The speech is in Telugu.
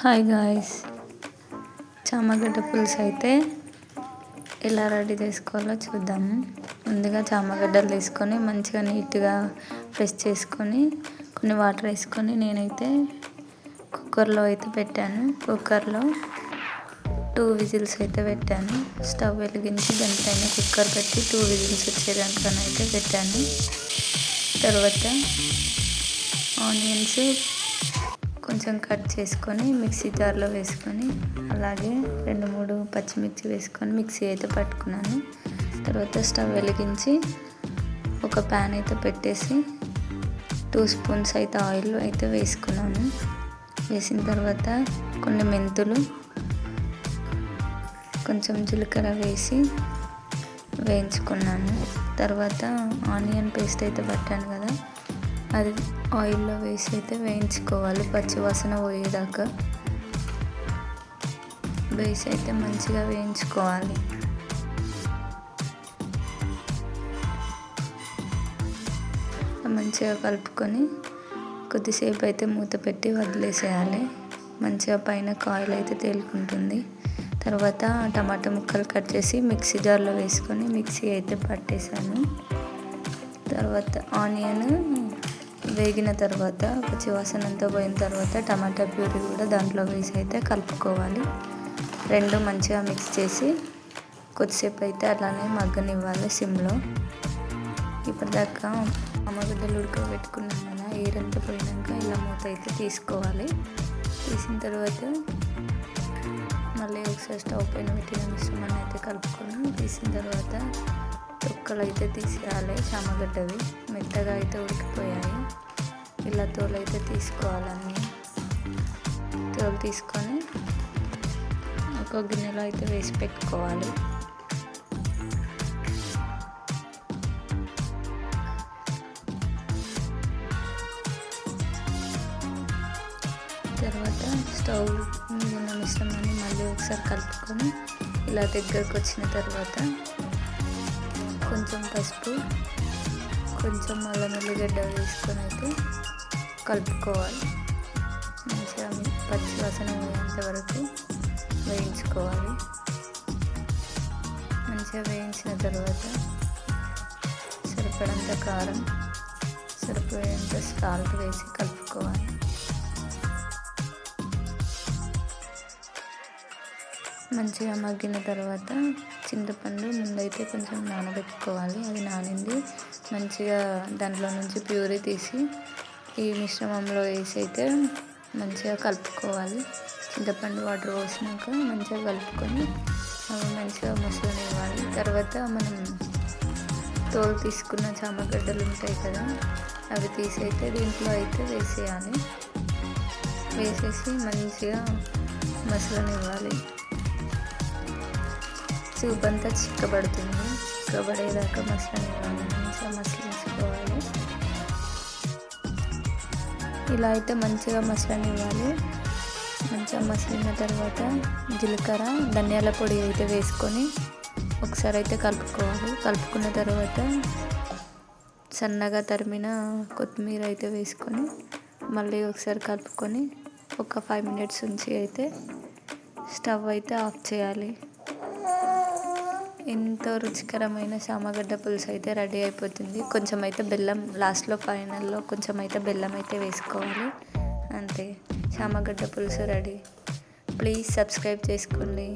హాయ్ గాయ్స్, చామగడ్డ పులుసు అయితే ఎలా రెడీ చేసుకోవాలో చూద్దాము. ముందుగా చామగడ్డలు తీసుకొని మంచిగా నీట్గా ప్రెస్ చేసుకొని కొన్ని వాటర్ వేసుకొని నేనైతే కుక్కర్లో అయితే పెట్టాను. కుక్కర్లో 2 విజిల్స్ అయితే పెట్టాను. స్టవ్ వెలిగించి దానిపైన కుక్కర్ పెట్టి 2 విజిల్స్ వచ్చేదానికనైతే పెట్టాను. తర్వాత ఆనియన్స్ కొంచెం కట్ చేసుకొని మిక్సీ జార్లో వేసుకొని అలాగే 2-3 పచ్చిమిర్చి వేసుకొని మిక్సీ అయితే పట్టుకున్నాను. తర్వాత స్టవ్ వెలిగించి ఒక ప్యాన్ అయితే పెట్టేసి 2 స్పూన్స్ అయితే ఆయిల్ అయితే వేసుకున్నాను. వేసిన తర్వాత కొన్ని మెంతులు, కొంచెం జీలకర్ర వేసి వేయించుకున్నాను. తర్వాత ఆనియన్ పేస్ట్ అయితే పట్టాను కదా, అది ఆయిల్లో వేసి అయితే వేయించుకోవాలి. పచ్చివాసన పోయేదాకా వేసి అయితే మంచిగా వేయించుకోవాలి. మంచిగా కలుపుకొని కొద్దిసేపు అయితే మూత పెట్టి వదిలేసేయాలి. మంచిగా పైన ఆయిల్ అయితే తేలుకుంటుంది. తర్వాత టమాటా ముక్కలు కట్ చేసి మిక్సీ జార్లో వేసుకొని మిక్సీ అయితే పట్టేసాను. తర్వాత ఆనియన్ వేగిన తర్వాత పచ్చివాసన అంతా పోయిన తర్వాత టమాటా ప్యూరీ కూడా దాంట్లో వేసి అయితే కలుపుకోవాలి. 2 మంచిగా మిక్స్ చేసి కొద్దిసేపు అయితే అలానే మగ్గనివ్వాలి సిమ్లో. ఇప్పటిదాకా చామగడ్డలు ఉడకబెట్టుకున్నాం కదా, ఏరంతా పోయినాక ఇలా మూత అయితే తీసుకోవాలి. తీసిన తర్వాత మళ్ళీ ఒకసారి స్టవ్ పైన పెట్టిన మిశ్రమాన్ని అయితే కలుపుకొని తీసిన తర్వాత తొక్కలు అయితే తీసేయాలి. చామగడ్డవి మెత్తగా అయితే ఉడికిపోయాయి. ఇలా తోలు అయితే తీసుకోవాలన్నీ. తోలు తీసుకొని ఒక గిన్నెలో అయితే వేసి పెట్టుకోవాలి. తర్వాత స్టవ్ మీద మిశ్రమాన్ని మళ్ళీ ఒకసారి కలుపుకొని ఇలా దగ్గరకు వచ్చిన తర్వాత కొంచెం పసుపు, కొంచెం అల్లం వెల్లిగడ్డ వేసుకొని అయితే కలుపుకోవాలి. మంచిగా పచ్చివాసన పోయేంత వరకు వేయించుకోవాలి. మంచిగా వేయించిన తర్వాత సరిపడంత కారం, సరిపోయేంత సాల్ట్ వేసి కలుపుకోవాలి. మంచిగా మగ్గిన తర్వాత చింతపండు ముందైతే కొంచెం నానబెట్టుకోవాలి. అది నానింది. మంచిగా దాంట్లో నుంచి ప్యూరీ తీసి ఈ మిశ్రమంలో వేసి అయితే మంచిగా కలుపుకోవాలి. చింతపండు వాటర్ పోసినాక మంచిగా కలుపుకొని అవి మంచిగా మసలనివ్వాలి. తర్వాత మనం తోలు తీసుకున్న చామగడ్డలు ఉంటాయి కదా, అవి తీసి అయితే దీంట్లో అయితే వేసేయాలి. వేసేసి మంచిగా మసలనివ్వాలి. సూప్ అంతా చిక్కబడుతుంది. చిక్కబడేదాకా మసలనివ్వాలి. మంచిగా మసలించుకోవాలి. ఇలా అయితే మంచిగా మసలనివ్వాలి. మంచిగా మసలిన తర్వాత జీలకర్ర, ధనియాల పొడి అయితే వేసుకొని ఒకసారి అయితే కలుపుకోవాలి. కలుపుకున్న తర్వాత సన్నగా తరిమిన కొత్తిమీర అయితే వేసుకొని మళ్ళీ ఒకసారి కలుపుకొని ఒక 5 మినిట్స్ ఉంచి అయితే స్టవ్ అయితే ఆఫ్ చేయాలి. ఎంతో రుచికరమైన చామగడ్డ పులుసు అయితే రెడీ అయిపోతుంది. కొంచెం అయితే బెల్లం లాస్ట్లో ఫైనల్లో కొంచెం అయితే బెల్లం అయితే వేసుకోవాలి. అంతే, చామగడ్డ పులుసు రెడీ. ప్లీజ్ సబ్స్క్రైబ్ చేసుకోండి.